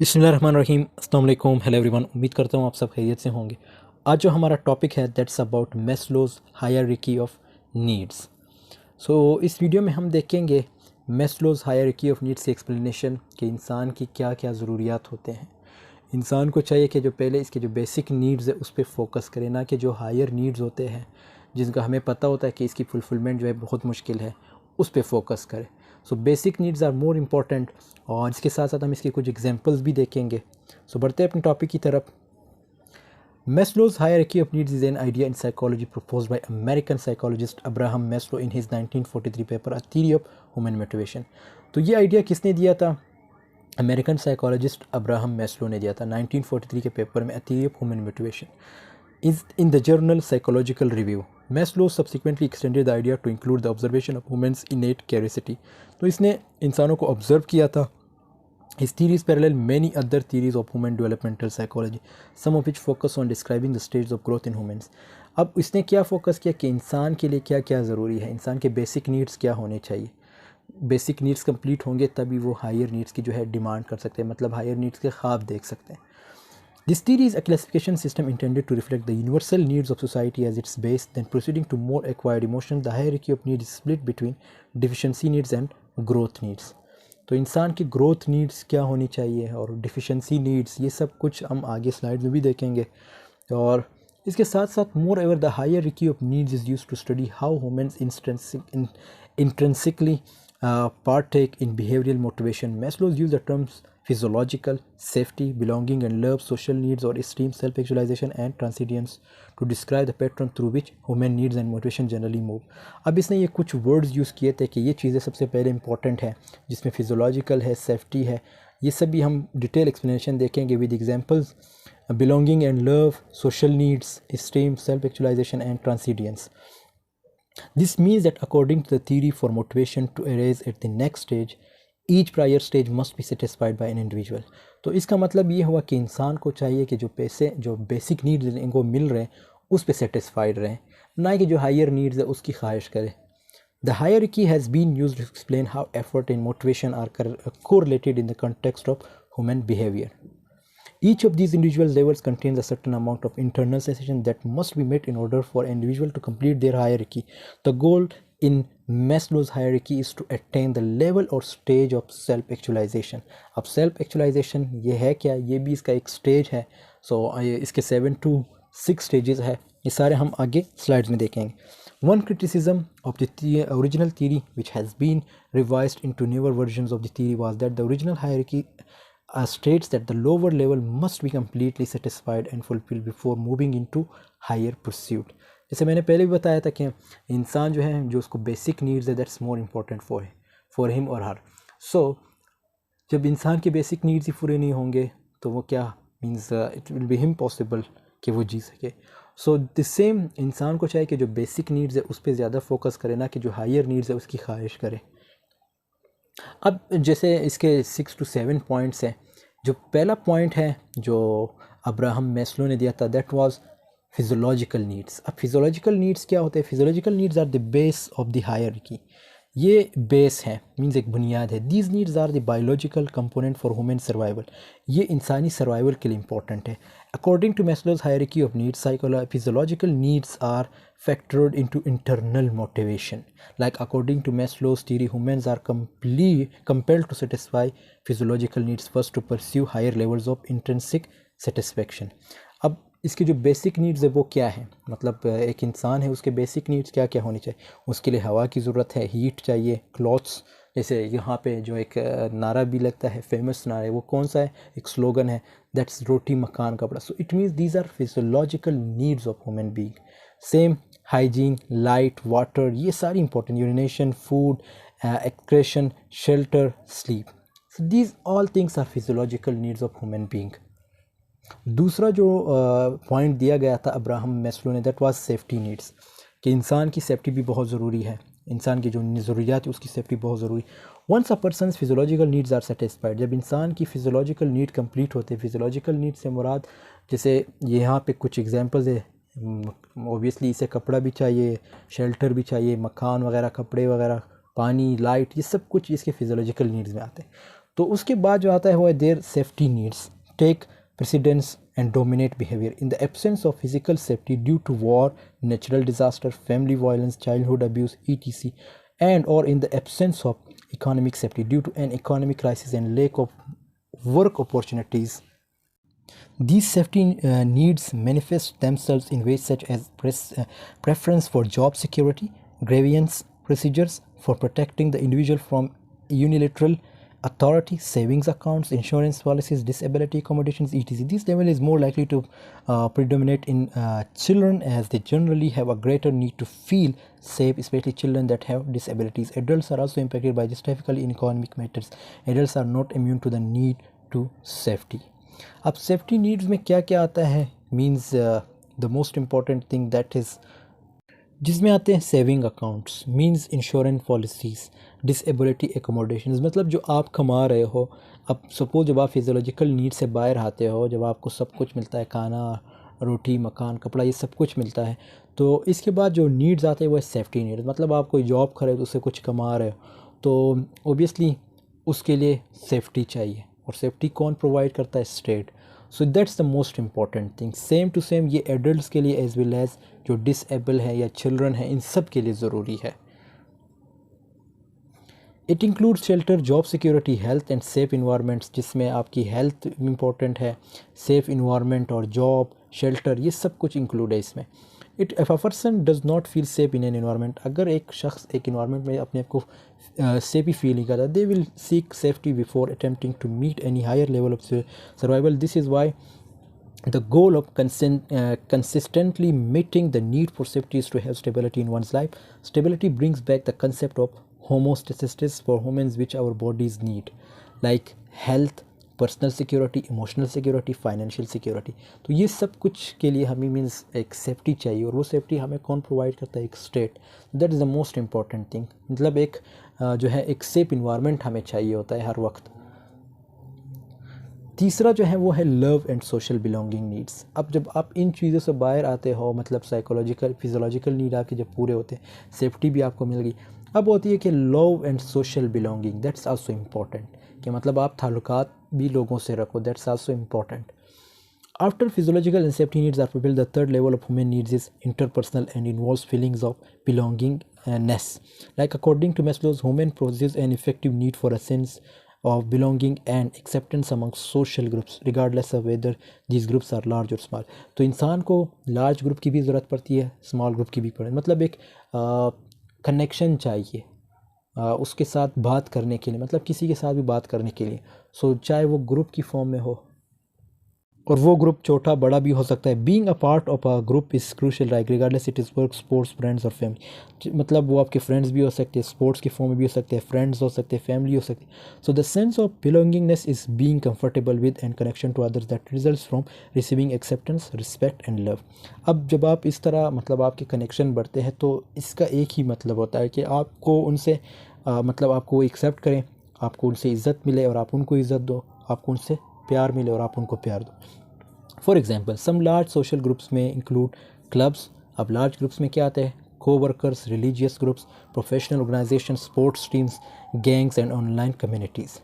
बिस्मिल्लाहिर्रहमानिर्रहीम, अस्सलाम वालेकुम, हेलो एवरीवन। उम्मीद करता हूँ आप सब खैरियत से होंगे। आज जो हमारा टॉपिक है that's about Maslow's hierarchy of needs. इस वीडियो में हम देखेंगे मैस्लोज हायरार्की ऑफ नीड्स की एक्सप्लेनेशन कि इंसान की क्या क्या ज़रूरियात होते हैं। इंसान को चाहिए कि जो पहले इसके जो बेसिक नीड्स है उस पर फोकस करे, ना कि जो हायर नीड्स होते हैं जिनका हमें पता होता है कि इसकी फुलफिलमेंट जो है बहुत मुश्किल है, उस पर फोकस करे। Basic needs are more important, और इसके साथ साथ हम इसके कुछ एग्जांपल्स भी देखेंगे। बढ़ते हैं अपने टॉपिक की तरफ। Maslow's hierarchy of needs is an idea in psychology proposed by American psychologist Abraham Maslow in his 1943 paper A Theory of Human Motivation। तो ये आइडिया किसने दिया था? अमेरिकन साइकोलॉजिस्ट अब्राहम मैस्लो ने दिया था 1943 के पेपर में A Theory of Human Motivation is in the journal Psychological Review। Maslow subsequently extended the idea to include the observation of women's innate curiosity। तो इसने इंसानों को ऑब्जर्व किया था। His theories parallel many other theories of human developmental psychology, some of which focus on describing the stages of growth in humans। अब इसने क्या focus किया कि इंसान के लिए क्या क्या ज़रूरी है, इंसान के बेसिक नीड्स क्या होने चाहिए। बेसिक नीड्स कंप्लीट होंगे तभी वो हायर नीड्स की जो है डिमांड कर सकते हैं, मतलब हायर नीड्स के ख्वाब देख सकते हैं। This theory is a classification system intended to reflect the universal needs of society as its base, then proceeding to more acquired emotions, the hierarchy of needs is split between deficiency needs and growth needs। तो इंसान की growth needs क्या होनी चाहिए और deficiency needs, ये सब कुछ हम आगे स्लाइड में भी देखेंगे। और इसके साथ साथ moreover the hierarchy of needs is used to study how humans intrinsically partake in behavioral motivation। Maslow's use the terms physiological, safety, belonging and love, social needs or esteem, self-actualization and transcendence to describe the pattern through which human needs and motivation generally move। अब इसने ये कुछ words use किए थे कि ये चीज़ें सबसे पहले इंपॉर्टेंट है, जिसमें फिजियोलॉजिकल है, सेफ्टी है, ये सब भी हम डिटेल एक्सप्लेनेशन देखेंगे with examples. belonging and love, social needs, esteem, self-actualization and transcendence। This means that according to the theory, for motivation to arise at the next stage, each prior stage must be satisfied by an individual। तो इसका मतलब ये हुआ कि इंसान को चाहिए कि जो बेसिक नीड्स इनको मिल रहे हैं उस पर सेटिस्फाइड रहें, ना कि जो हायर नीड्स है उसकी ख्वाहिश करें। The hierarchy has been used to explain how effort and motivation are correlated in the context of human behavior। Each of these individual levels contains a certain amount of internal sensation that must be met in order for an individual to complete their hierarchy। The goal in Maslow's hierarchy is to attain the level or stage of self-actualization। अब self-actualization ये है क्या? ये भी इसका एक stage है। इसके 7 to 6 स्टेजेस है, ये सारे हम आगे स्लाइड्स में देखेंगे। One criticism of the original theory, which has been revised into newer versions of the theory, was that the original hierarchy states that the lower level must be completely satisfied and fulfilled before moving into higher pursuit। जैसे मैंने पहले भी बताया था कि इंसान जो है, जो उसको बेसिक नीड्स है, that's more important for him और हर। जब इंसान के बेसिक नीड्स ही पूरे नहीं होंगे तो वो क्या means it will be impossible कि वो जी सके। द सेम इंसान को चाहिए कि जो बेसिक नीड्स है उस पर ज़्यादा फोकस करे, ना कि जो हायर नीड्स है उसकी ख्वाहिश करे। अब जैसे इसके 6 to 7 पॉइंट्स हैं। जो पहला पॉइंट है जो अब्राहम मैस्लो ने दिया था, दैट वाज फिजियोलॉजिकल नीड्स। अब फिजियोलॉजिकल नीड्स क्या होते हैं? Physiological needs are the base of the hierarchy. ये बेस है, मीन्स एक बुनियाद है। These needs are the biological component for human survival. ये इंसानी सर्वाइवल के लिए इंपॉर्टेंट है। According to Maslow's hierarchy of needs, physiological needs are factored into internal motivation। Like according to Maslow's theory, humans are compelled to satisfy physiological needs first to pursue higher levels of intrinsic satisfaction। अब इसकी जो basic needs है वो क्या है? मतलब एक इंसान है, उसके बेसिक नीड्स क्या क्या होनी चाहिए? उसके लिए हवा की ज़रूरत है, हीट चाहिए, क्लॉथ्स। जैसे यहाँ पे जो एक नारा भी लगता है, फेमस नारा है, वो कौन सा है? एक स्लोगन है, दैट्स रोटी मकान कपड़ा। So it means these are physiological needs of human being. Same hygiene, light, water, ये सारी important, urination, food, excretion, shelter, sleep. So these all things are physiological needs of human being. दूसरा जो point दिया गया था Abraham Maslow ने, that was safety needs, कि इंसान की सेफ्टी भी बहुत ज़रूरी है। इंसान की जो ज़रूरियात है उसकी सेफ्टी बहुत ज़रूरी। Once a person's physiological needs are satisfied, जब इंसान की फिजियोलॉजिकल नीड कंप्लीट होते हैं, फिजियोलॉजिकल नीड से मुराद, जैसे यहाँ पे कुछ एग्जांपल्स है। ऑब्वियसली इसे कपड़ा भी चाहिए, शेल्टर भी चाहिए, मकान वगैरह, कपड़े वगैरह, पानी, लाइट, ये सब कुछ इसके फिजियोलॉजिकल नीड्स में आते हैं। तो उसके बाद जो आता है वो है their safety needs take precedence and dominate behavior. In the absence of physical safety due to war, natural disaster, family violence, childhood abuse, etc., and or in the absence of economic safety due to an economic crisis and lack of work opportunities, these safety needs manifest themselves in ways such as preference for job security, grievance procedures for protecting the individual from unilateral authority, savings accounts, insurance policies, disability accommodations, etc. This level is more likely to predominate in children, as they generally have a greater need to feel safe, especially children that have disabilities. Adults are also impacted by this, typically in economic matters. Adults are not immune to the need to safety. अब safety needs में क्या क्या आता है, means the most important thing that is, जिसमें आते हैं saving accounts, means insurance policies, disability accommodations, मतलब जो आप कमा रहे हो, अब सपोज जब आप फिजियोलॉजिकल नीड से बाहर आते हो, जब आपको सब कुछ मिलता है, खाना, रोटी, मकान, कपड़ा, ये सब कुछ मिलता है, तो इसके बाद जो नीड्स आते हैं वो है सेफ्टी नीड्स। मतलब आप कोई जॉब करे तो उससे कुछ कमा रहे हो, तो ओबियसली उसके लिए सेफ्टी चाहिए, और सेफ्टी कौन प्रोवाइड करता है? State. So that's the most important thing. Same to same ये एडल्ट्स के लिए एज वेल एज जो डिसेबल है या चिल्ड्रन है, इन सब के लिए ज़रूरी है। It includes shelter, job security, health and safe environments, जिसमें आपकी हेल्थ इम्पॉर्टेंट है, सेफ इन्वायरमेंट और जॉब, शेल्टर, ये सब कुछ इंक्लूड है इसमें। If a person does not feel safe in an environment, अगर एक शख्स एक इन्वायरमेंट में अपने आप को सेफ ही फील नहीं करता, they will seek safety before attempting to meet any higher level of survival. This is why the goal of consistently meeting the need for safety is to have stability in one's life. Stability brings back the concept of homeostasis for humans, which our bodies need, like health, personal security, emotional security, financial security. तो ये सब कुछ के लिए हमें means एक safety चाहिए, और वो सेफ्टी हमें कौन प्रोवाइड करता है? एक state. That is the most important thing. मतलब एक जो है एक सेफ इन्वायरमेंट हमें चाहिए होता है हर वक्त। तीसरा जो है वो है love and social belonging needs. अब जब आप इन चीज़ों से बाहर आते हो, मतलब साइकोलॉजिकल, फिजियोलॉजिकल नीड आपके जब पूरे होते हैं, सेफ्टी भी आपको मिल गई, अब होती है कि love and social belonging, that's also important, कि मतलब आप ताल्लुकात भी लोगों से रखो, that's also important. After physiological and safety needs are fulfilled, the third level of human needs is interpersonal and involves feelings of belongingness. Like according to Maslow, human possesses an effective need for a sense of belonging and acceptance among social groups, regardless of whether these groups are large or small. तो इंसान को large group की भी ज़रूरत पड़ती है, small group की भी पड़े, मतलब एक कनेक्शन चाहिए उसके साथ बात करने के लिए, मतलब किसी के साथ भी बात करने के लिए। सो चाहे वो ग्रुप की फॉर्म में हो, और वो ग्रुप छोटा बड़ा भी हो सकता है। Being a part of a group is crucial, like regardless it is work, sports, friends और फैमिली। मतलब वो आपके फ्रेंड्स भी हो सकते हैं, स्पोर्ट्स की फॉर्म में भी हो सकते हैं, फ्रेंड्स हो सकते हैं, फैमिली हो सकती है। So the sense of belongingness is being comfortable with and connection to others that results from receiving acceptance, respect and love. अब जब आप इस तरह मतलब आपके कनेक्शन बढ़ते हैं, तो इसका एक ही मतलब होता है कि आपको उनसे मतलब आपको वो एक्सेप्ट करें, आपको उनसे इज़्ज़त मिले और आप उनको इज़्ज़त दो, आपको उनसे प्यार मिले और आप उनको प्यार दो। For example, some large social groups में इंक्लूड क्लब्स। अब लार्ज ग्रुप्स में क्या आता है? co-workers, religious groups, professional organizations, sports teams, gangs and online communities.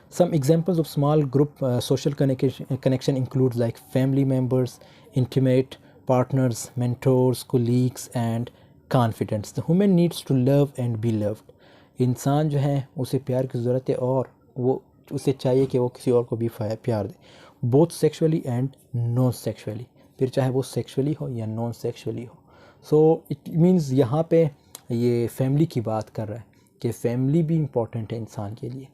Some examples of small group social connection include like family members, intimate partners, mentors, colleagues and confidants. The human needs to love and be loved. इंसान जो है उसे प्यार की ज़रूरत है, और वो उसे चाहिए कि वो किसी और को भी प्यार दे, both sexually and non sexually, फिर चाहे वो सेक्सुअली हो या नॉन सेक्सुअली हो। सो इट मीन्स यहाँ पे ये फैमिली की बात कर रहा है कि फैमिली भी इम्पॉर्टेंट है इंसान के लिए।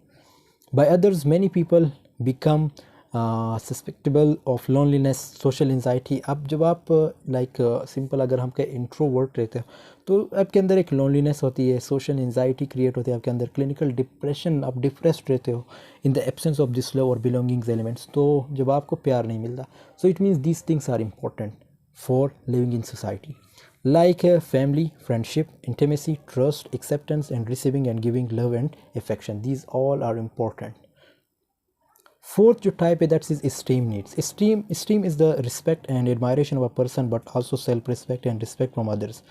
By others many people become susceptible of loneliness, social anxiety. अब जब आप लाइक सिंपल अगर हम कहें इंट्रोवर्ट रहते हो, तो आपके अंदर एक लोनलीनेस होती है, सोशल एंजाइटी क्रिएट होती है आपके अंदर, क्लिनिकल डिप्रेशन, आप डिप्रेस्ड रहते हो in the absence of this love और बिलोंगिंग्स एलिमेंट्स। तो जब आपको प्यार नहीं मिलता, so it means these things are important for living in society, like family, friendship, intimacy, trust, acceptance and receiving and giving love and affection. These all are important. Fourth जो type है, that is esteem needs. Esteem is the respect and admiration of a person, but also self respect and respect from others.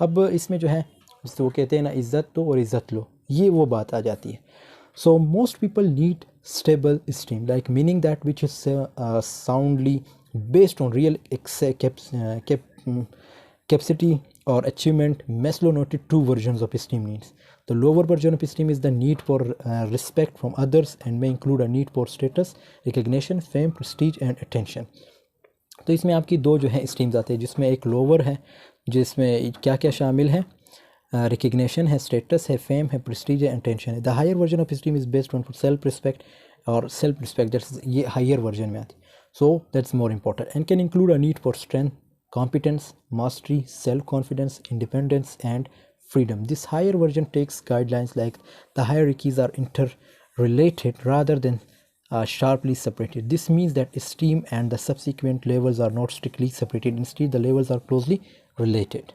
अब इसमें जो है जिससे वो कहते हैं ना, इज़्ज़त दो और इज़्ज़त लो, ये वो बात आ जाती है। So most people need stable esteem, like meaning that which is soundly based on real capacity or achievement. Maslow noted two versions of esteem needs. The lower version of esteem is the need for respect from others and may include a need for status, recognition, fame, prestige and attention. तो इसमें आपकी दो जो है streams आते हैं, जिसमें एक लोअर है जिसमें क्या क्या शामिल है, रिकग्निशन है, स्टेटस है, फेम है, प्रेस्टीज है, अटेंशन है. The higher version of esteem is based on self respect और सेल्फ रिस्पेक्ट, दैट्स ये हायर वर्जन में आती है. So that's more important and can include a need for strength, competence, mastery, self-confidence, independence, and freedom. This higher version takes guidelines like the hierarchies are interrelated rather than sharply separated. This means that esteem and the subsequent levels are not strictly separated. Instead, the levels are closely related.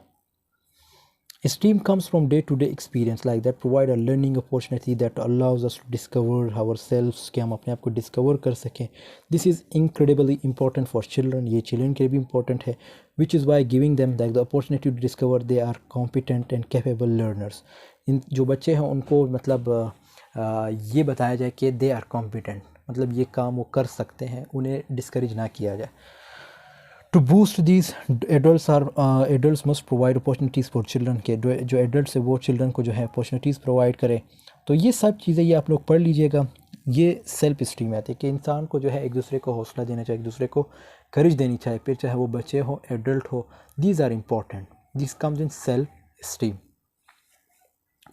Esteem comes from day-to-day experience like that provide a learning opportunity that allows us to discover ourselves, कि हम अपने आप को discover कर सकें. This is incredibly important for children. ये children के लिए भी important है, which is why giving them like the opportunity to discover they are competent and capable learners. इन जो बच्चे हैं उनको मतलब ये बताया जाए कि they are competent, मतलब ये काम वो कर सकते हैं, उन्हें discourage ना किया जाए. To boost these, adults must provide opportunities for children के जो adults है वो children को जो है opportunities provide करें. तो ये सब चीज़ें ये आप लोग पढ़ लीजिएगा. ये सेल्फ स्टीम में आती है कि इंसान को जो है एक दूसरे को हौसला देना चाहिए, एक दूसरे को करेज देनी चाहिए, फिर चाहे वो बच्चे हो एडल्ट हो. These are important. This comes in self esteem.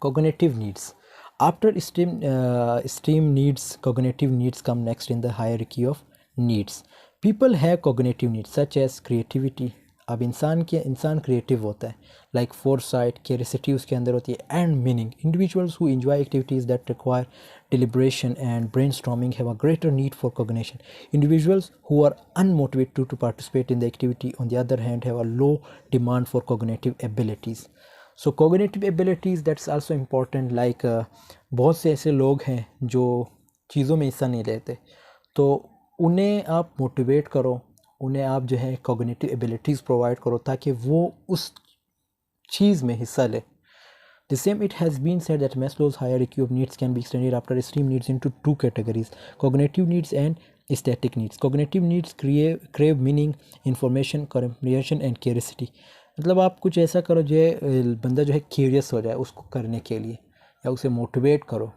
Cognitive needs. After esteem needs, cognitive needs come next in the hierarchy of needs. People have cognitive needs such as creativity. अब इंसान क्रिएटिव होता है, like foresight, curiosity उसके अंदर होती है, and meaning. Individuals who enjoy activities that require deliberation and brainstorming have a greater need for cognition. Individuals who are unmotivated to participate in the activity, on the other hand, have a low demand for cognitive abilities. So cognitive abilities, that's also important. Like बहुत से ऐसे लोग हैं जो चीज़ों में हिस्सा नहीं लेते, तो उन्हें आप मोटिवेट करो, उन्हें आप जो है cognitive abilities प्रोवाइड करो ताकि वो उस चीज़ में हिस्सा ले. The same, it has been said that Maslow's hierarchy of needs can be extended after esteem needs into two categories: cognitive needs and aesthetic needs. Cognitive needs crave meaning, information, comprehension and curiosity. मतलब आप कुछ ऐसा करो जो बंदा जो है curious हो जाए उसको करने के लिए, या उसे मोटिवेट करो,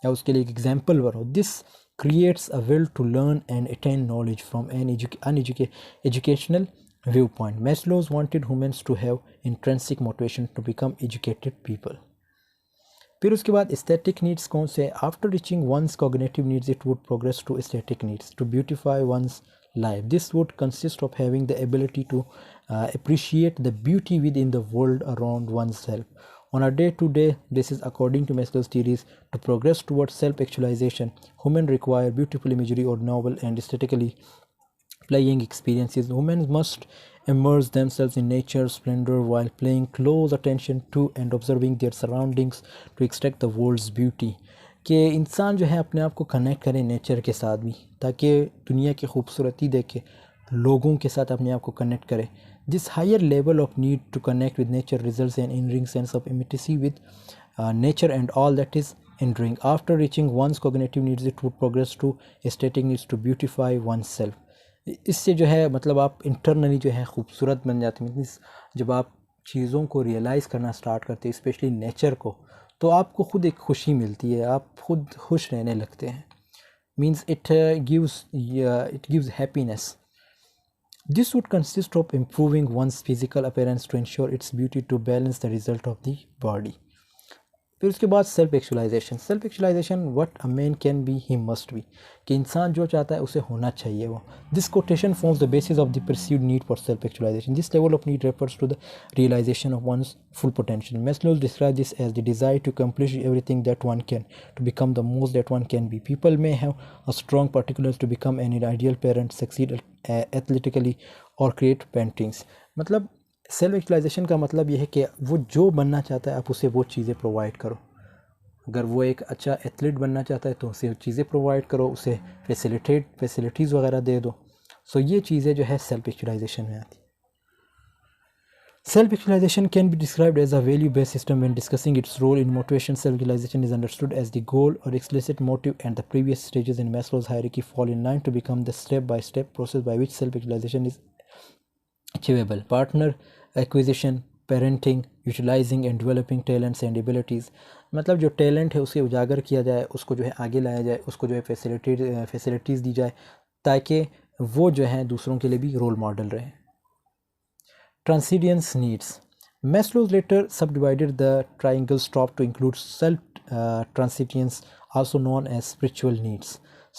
या उसके लिए एक एग्जाम्पल बनो. This creates a will to learn and attain knowledge from an educational viewpoint. Maslow wanted humans to have intrinsic motivation to become educated people. फिर उसके बाद aesthetic needs कौन से? After reaching one's cognitive needs, it would progress to aesthetic needs to beautify one's life. This would consist of having the ability to appreciate the beauty within the world around oneself. On a day-to-day basis, according to Maslow's theories, to progress towards self-actualization, humans require beautiful imagery or novel and aesthetically playing experiences. Humans must immerse themselves in nature's splendor while paying close attention to and observing their surroundings to extract the world's beauty. कि इंसान जो है अपने आप को connect करे nature के साथ भी, ताकि दुनिया की खूबसूरती देखे, लोगों के साथ अपने आप को कनेक्ट करे. This higher level of need to connect with nature results in an enduring sense of intimacy with nature and all that is enduring. After reaching one's cognitive needs, it would progress to aesthetic needs to beautify oneself. इससे जो है मतलब आप internally जो है खूबसूरत बन जाते हैं. मीन्स जब आप चीज़ों को रियलाइज़ करना स्टार्ट करते हैं, स्पेशली नेचर को, तो आपको खुद एक खुशी मिलती है, आप खुद खुश रहने लगते हैं. Means it gives happiness. This would consist of improving one's physical appearance to ensure its beauty to balance the result of the body. फिर उसके बाद self actualisation. Self actualisation, what a man can be he must be, कि इंसान जो चाहता है उसे होना चाहिए वो. This quotation forms the basis of the perceived need for self actualisation. This level of need refers to the realisation of one's full potential. Maslow describes this as the desire to accomplish everything that one can, to become the most that one can be. People may have a strong particulars to become an ideal parent, succeed athletically or create paintings. मतलब self actualisation का मतलब यह है कि वो जो बनना चाहता है आप उसे वो चीज़ें प्रोवाइड करो. अगर वो एक अच्छा एथलीट बनना चाहता है तो उसे चीज़ें प्रोवाइड करो, उसे फैसिलिटीज़ वगैरह दे दो. सो ये चीज़ें जो है सेल्फ एक्चुअलाइजेशन में आती. Self-actualization can be described as a value-based system. When discussing its role in motivation, self-actualization is understood as the goal or explicit motive, and the previous stages in Maslow's hierarchy fall in line to become the step-by-step process by which self-actualization is achievable. Partner acquisition, parenting, utilizing and developing talents and abilities. मतलब जो talent है उसे उजागर किया जाए, उसको जो है आगे लाया जाए, उसको जो है फैसिलिटीज़ दी जाए ताकि वो जो है दूसरों के लिए भी रोल मॉडल रहे. Transcendence needs. Maslow later subdivided the triangle's top to include self-transcendence, also known as spiritual needs.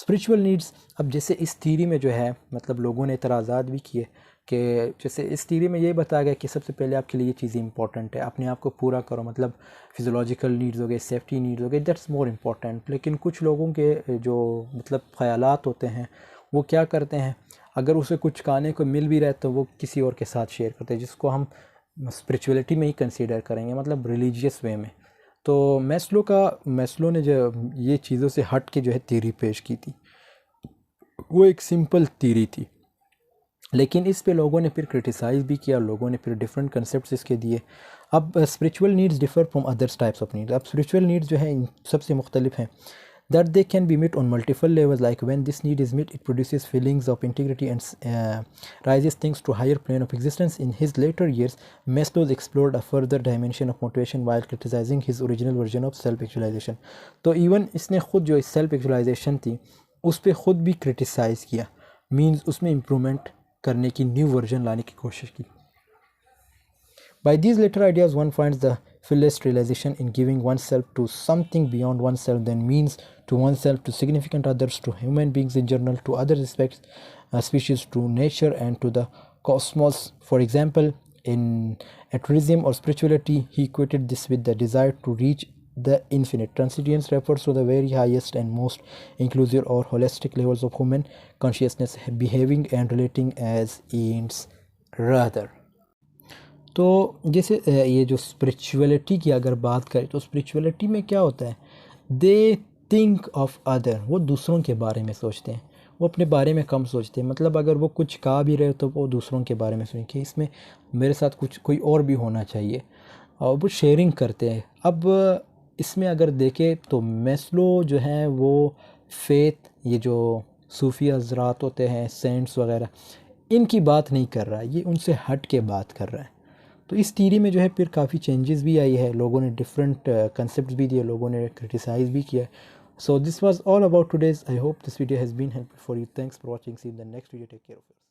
Spiritual needs, अब जैसे इस थीरी में जो है मतलब लोगों ने इतराज़ात भी किए कि जैसे इस थीरी में ये बताया गया कि सबसे पहले आपके लिए ये चीज़ें इंपॉर्टेंट है, अपने आप को पूरा करो, मतलब फिज़ोलॉजिकल नीड्स हो गए, सेफ्टी नीड्स हो गए, दैट्स मोर इम्पॉर्टेंट. लेकिन कुछ लोगों के जो मतलब ख़यालात होते हैं वो क्या करते हैं, अगर उसे कुछ खाने को मिल भी रहा है तो वो किसी और के साथ शेयर करते हैं, जिसको हम स्पिरिचुअलिटी में ही कंसीडर करेंगे, मतलब रिलीजियस वे में. तो मैस्लो ने जो ये चीज़ों से हट के जो है थ्योरी पेश की थी, वो एक सिंपल थ्योरी थी, लेकिन इस पे लोगों ने फिर क्रिटिसाइज़ भी किया, लोगों ने फिर डिफरेंट कंसेप्ट्स इसके दिए. अब spiritual needs differ from others types of needs. अब स्पिरिचुअल नीड्स जो है इन सबसे मुख्तलिफ हैं. That they can be met on multiple levels, like when this need is met, it produces feelings of integrity and rises things to higher plane of existence. In his later years, Maslow explored a further dimension of motivation while criticizing his original version of self-actualization. तो even इसने खुद जो self-actualization थी उस पर खुद भी criticise किया, मीन्स उसमें इम्प्रूवमेंट करने की, न्यू वर्जन लाने की कोशिश की. By these later ideas, one finds the fullest realization in giving oneself to something beyond oneself, then means to oneself, to significant others, to human beings in general, to other aspects, species, to nature, and to the cosmos. For example, in atheism or spirituality, he equated this with the desire to reach the infinite. Transcendence refers to the very highest and most inclusive or holistic levels of human consciousness, behaving and relating as ends rather. तो जैसे ये जो spirituality की अगर बात करें तो spirituality में क्या होता है, दे थिंक ऑफ अदर, वो दूसरों के बारे में सोचते हैं, वो अपने बारे में कम सोचते हैं. मतलब अगर वो कुछ कहा भी रहे तो वो दूसरों के बारे में सोचें कि इसमें मेरे साथ कुछ कोई और भी होना चाहिए, और वो शेयरिंग करते हैं. अब इसमें अगर देखें तो मैस्लो जो है वो फेथ, ये जो सूफ़ी हज़रात होते हैं, सेंट्स वगैरह, इनकी बात नहीं कर रहा है, ये उनसे हट के बात कर रहा है. तो इस थ्योरी में जो है फिर काफ़ी चेंजेस भी आई है, लोगों ने डिफरेंट कंसेप्ट भी दिए, लोगों ने क्रिटिसाइज़ भी किया. So this was all about today's. I hope this video has been helpful for you. Thanks for watching. See in the next video. Take care of yourself.